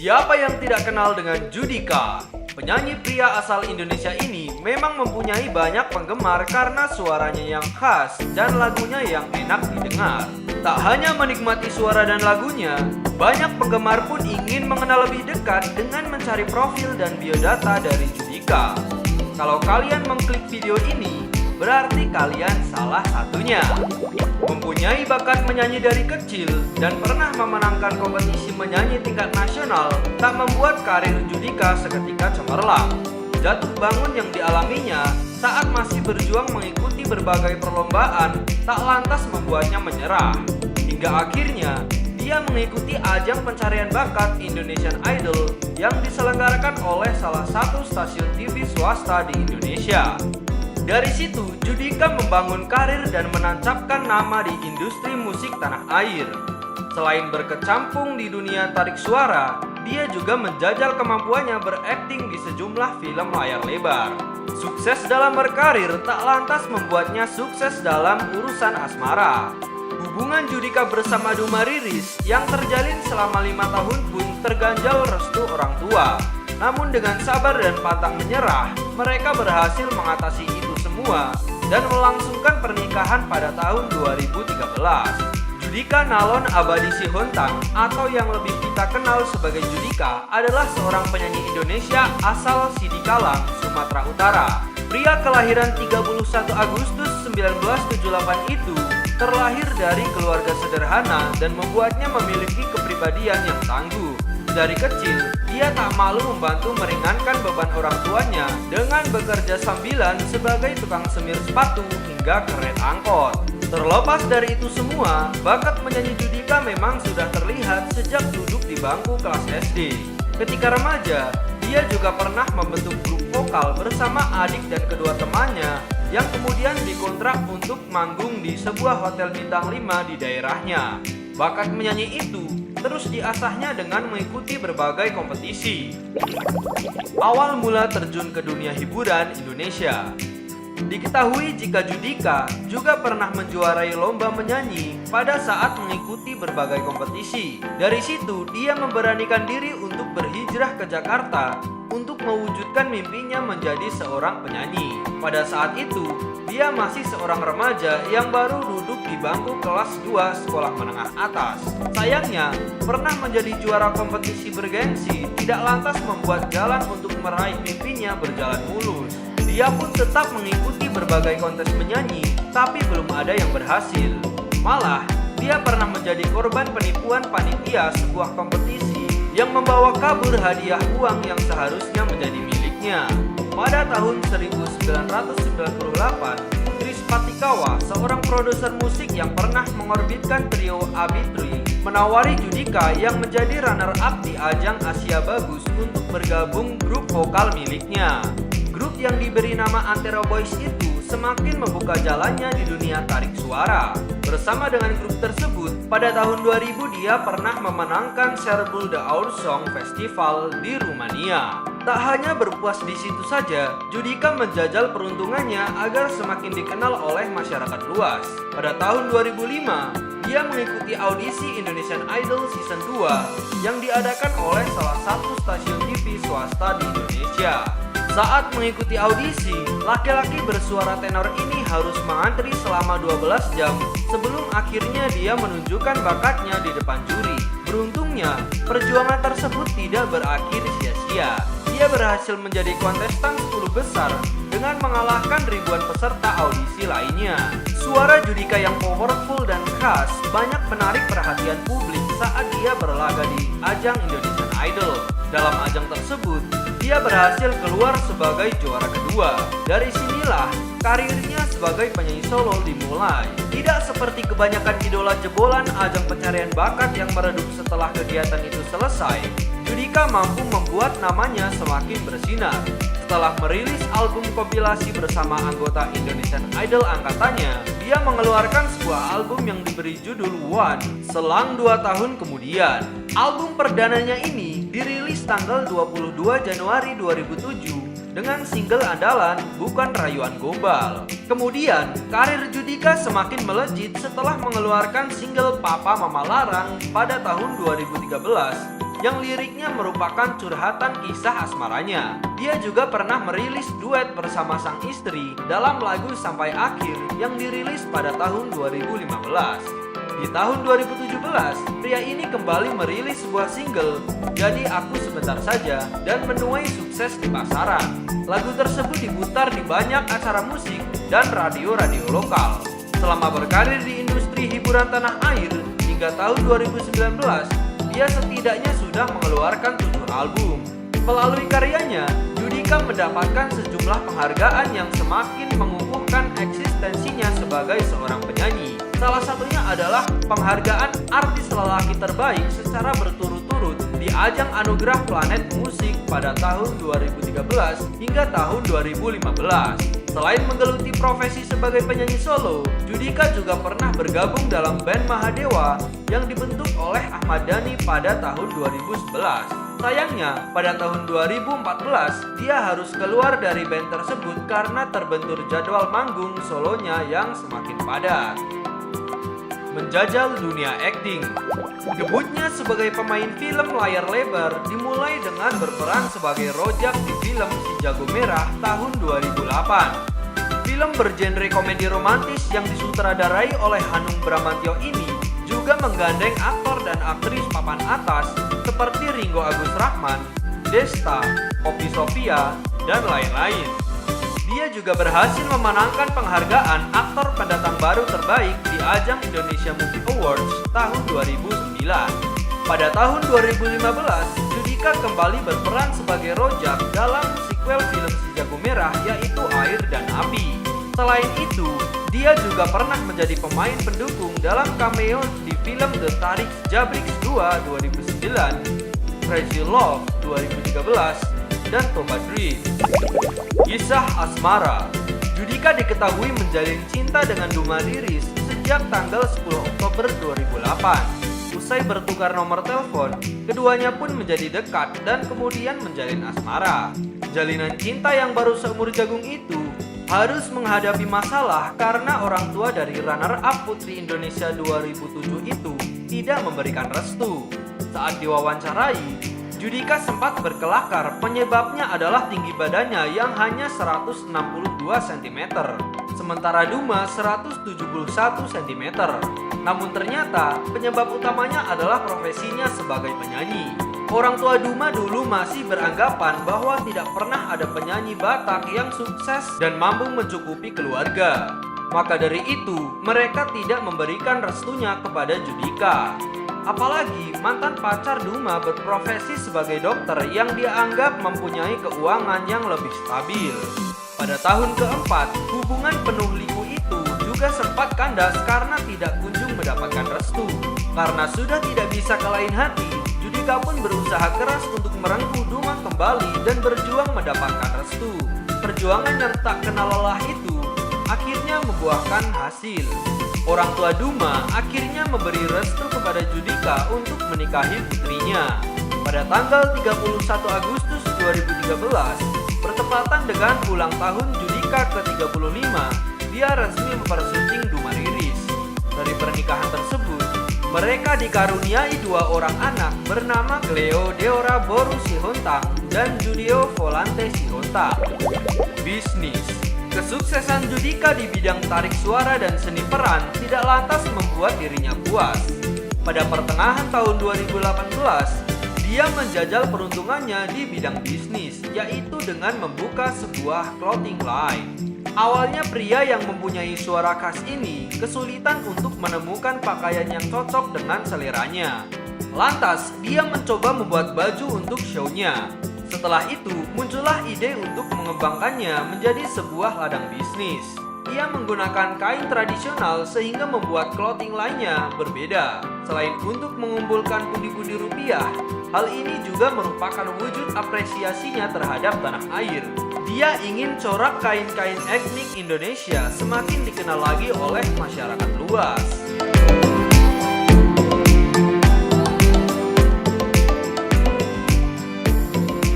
Siapa yang tidak kenal dengan Judika? Penyanyi pria asal Indonesia ini memang mempunyai banyak penggemar karena suaranya yang khas dan lagunya yang enak didengar. Tak hanya menikmati suara dan lagunya, banyak penggemar pun ingin mengenal lebih dekat dengan mencari profil dan biodata dari Judika. Kalau kalian mengklik video ini, berarti kalian salah satunya. Mempunyai bakat menyanyi dari kecil dan pernah memenangkan kompetisi menyanyi tingkat nasional tak membuat karir Judika seketika cemerlang. Jatuh bangun yang dialaminya saat masih berjuang mengikuti berbagai perlombaan tak lantas membuatnya menyerah. Hingga akhirnya dia mengikuti ajang pencarian bakat Indonesian Idol yang diselenggarakan oleh salah satu stasiun TV swasta di Indonesia. Dari situ, Judika membangun karir dan menancapkan nama di industri musik tanah air. Selain berkecimpung di dunia tarik suara, dia juga menjajal kemampuannya berakting di sejumlah film layar lebar. Sukses dalam berkarir tak lantas membuatnya sukses dalam urusan asmara. Hubungan Judika bersama Duma Riris yang terjalin selama 5 tahun pun terganjal restu orang tua. Namun dengan sabar dan pantang menyerah, mereka berhasil mengatasi itu semua dan melangsungkan pernikahan pada tahun 2013. Judika Nalon Abadi Sihontang atau yang lebih kita kenal sebagai Judika adalah seorang penyanyi Indonesia asal Sidikalang, Sumatera Utara. Pria kelahiran 31 Agustus 1978 itu terlahir dari keluarga sederhana dan membuatnya memiliki kepribadian yang tangguh. Dari kecil, dia tak malu membantu meringankan beban orang tuanya dengan bekerja sambilan sebagai tukang semir sepatu hingga keret angkot. Terlepas dari itu semua, bakat menyanyi Judika memang sudah terlihat sejak duduk di bangku kelas SD. Ketika remaja, dia juga pernah membentuk grup vokal bersama adik dan kedua temannya yang kemudian dikontrak untuk manggung di sebuah hotel bintang 5 di daerahnya. Bakat menyanyi itu terus diasahnya dengan mengikuti berbagai kompetisi. Awal mula terjun ke dunia hiburan Indonesia. Diketahui jika Judika juga pernah menjuarai lomba menyanyi pada saat mengikuti berbagai kompetisi. Dari situ, dia memberanikan diri untuk berhijrah ke Jakarta untuk mewujudkan mimpinya menjadi seorang penyanyi. Pada saat itu, dia masih seorang remaja yang baru duduk di bangku kelas 2 sekolah menengah atas. Sayangnya, pernah menjadi juara kompetisi bergengsi tidak lantas membuat jalan untuk meraih mimpinya berjalan mulus. Dia pun tetap mengikuti berbagai kontes menyanyi, tapi belum ada yang berhasil. Malah, dia pernah menjadi korban penipuan panitia sebuah kompetisi yang membawa kabur hadiah uang yang seharusnya menjadi miliknya. Pada tahun 1998, Tris Patikawa, seorang produser musik yang pernah mengorbitkan trio Abitri, menawari Judika yang menjadi runner-up di ajang Asia Bagus untuk bergabung grup vokal miliknya. Grup yang diberi nama Antero Boys itu semakin membuka jalannya di dunia tarik suara. Bersama dengan grup tersebut, pada tahun 2000 dia pernah memenangkan Serbul The Our Song Festival di Rumania. Tak hanya berpuas di situ saja, Judika menjajal peruntungannya agar semakin dikenal oleh masyarakat luas. Pada tahun 2005, dia mengikuti audisi Indonesian Idol Season 2 yang diadakan oleh salah satu stasiun TV swasta di Indonesia. Saat mengikuti audisi, laki-laki bersuara tenor ini harus mengantri selama 12 jam sebelum akhirnya dia menunjukkan bakatnya di depan juri. Beruntungnya, perjuangan tersebut tidak berakhir sia-sia. Dia berhasil menjadi kontestan 10 besar dengan mengalahkan ribuan peserta audisi lainnya. Suara Judika yang powerful dan khas banyak menarik perhatian publik saat dia berlaga di ajang Indonesian Idol. Dalam ajang tersebut, dia berhasil keluar sebagai juara kedua. Dari sinilah karirnya sebagai penyanyi solo dimulai. Tidak seperti kebanyakan idola jebolan ajang pencarian bakat yang meredup setelah kegiatan itu selesai, Judika mampu membuat namanya semakin bersinar. Setelah merilis album kompilasi bersama anggota Indonesian Idol angkatannya, dia mengeluarkan sebuah album yang diberi judul One. Selang 2 tahun kemudian, album perdananya ini dirilis tanggal 22 Januari 2007 dengan single andalan Bukan Rayuan Gombal. Kemudian, karir Judika semakin melejit setelah mengeluarkan single Papa Mama Larang pada tahun 2013 yang liriknya merupakan curhatan kisah asmaranya. Dia juga pernah merilis duet bersama sang istri dalam lagu Sampai Akhir yang dirilis pada tahun 2015. Di tahun 2017, pria ini kembali merilis sebuah single, Jadi Aku Sebentar Saja, dan menuai sukses di pasaran. Lagu tersebut diputar di banyak acara musik dan radio-radio lokal. Selama berkarir di industri hiburan tanah air, hingga tahun 2019, dia setidaknya sudah mengeluarkan 7 album. Melalui karyanya, Judika mendapatkan sejumlah penghargaan yang semakin mengukuhkan eksistensinya sebagai seorang penyanyi. Salah satunya adalah penghargaan artis lelaki terbaik secara berturut-turut di ajang Anugerah Planet Musik pada tahun 2013 hingga tahun 2015. Selain menggeluti profesi sebagai penyanyi solo, Judika juga pernah bergabung dalam band Mahadewa yang dibentuk oleh Ahmad Dhani pada tahun 2011. Sayangnya, pada tahun 2014, dia harus keluar dari band tersebut karena terbentur jadwal manggung solonya yang semakin padat. Menjajal dunia akting. Debutnya sebagai pemain film layar lebar dimulai dengan berperan sebagai Rojak di film Si Jago Merah tahun 2008. Film bergenre komedi romantis yang disutradarai oleh Hanung Bramantyo ini juga menggandeng aktor dan aktris papan atas seperti Ringgo Agus Rahman, Desta, Poppy Sofia, dan lain-lain. Dia juga berhasil memenangkan penghargaan aktor pendatang baru terbaik di ajang Indonesia Movie Awards tahun 2009. Pada tahun 2015, Judika kembali berperan sebagai Rojak dalam sequel film Si Jago Merah yaitu Air dan Api. Selain itu, dia juga pernah menjadi pemain pendukung dalam cameo di film The Tarik Jabriks 2 2009, Crazy Love 2013, dan Toba Dream. Kisah asmara. Judika diketahui menjalin cinta dengan Duma Riris sejak tanggal 10 Oktober 2008. Usai bertukar nomor telepon, keduanya pun menjadi dekat dan kemudian menjalin asmara. Jalinan cinta yang baru seumur jagung itu harus menghadapi masalah karena orang tua dari runner-up Putri Indonesia 2007 itu tidak memberikan restu. Saat diwawancarai, Judika sempat berkelakar penyebabnya adalah tinggi badannya yang hanya 162 cm, sementara Duma 171 cm. Namun ternyata penyebab utamanya adalah profesinya sebagai penyanyi. Orang tua Duma dulu masih beranggapan bahwa tidak pernah ada penyanyi Batak yang sukses dan mampu mencukupi keluarga. Maka dari itu, mereka tidak memberikan restunya kepada Judika. Apalagi mantan pacar Duma berprofesi sebagai dokter yang dia anggap mempunyai keuangan yang lebih stabil. Pada tahun keempat, hubungan penuh liku itu juga sempat kandas karena tidak kunjung mendapatkan restu. Karena sudah tidak bisa kelain hati, Judika pun berusaha keras untuk merengkuh Duma kembali dan berjuang mendapatkan restu. Perjuangan yang tak kenal lelah itu akhirnya membuahkan hasil. Orang tua Duma akhirnya memberi restu kepada Judika untuk menikahi putrinya. Pada tanggal 31 Agustus 2013, bertepatan dengan ulang tahun Judika ke-35, dia resmi mempersunting Duma Riris. Dari pernikahan tersebut, mereka dikaruniai 2 orang anak bernama Cleo Deora Boru Sihontang dan Judeo Volante Sihontang. Bisnis. Kesuksesan Judika di bidang tarik suara dan seni peran tidak lantas membuat dirinya puas. Pada pertengahan tahun 2018, dia menjajal peruntungannya di bidang bisnis, yaitu dengan membuka sebuah clothing line. Awalnya pria yang mempunyai suara khas ini kesulitan untuk menemukan pakaian yang cocok dengan seleranya. Lantas, dia mencoba membuat baju untuk show-nya. Setelah itu, muncullah ide untuk mengembangkannya menjadi sebuah ladang bisnis. Ia menggunakan kain tradisional sehingga membuat clothing lainnya berbeda. Selain untuk mengumpulkan pundi-pundi rupiah, hal ini juga merupakan wujud apresiasinya terhadap tanah air. Dia ingin corak kain-kain etnik Indonesia semakin dikenal lagi oleh masyarakat luas.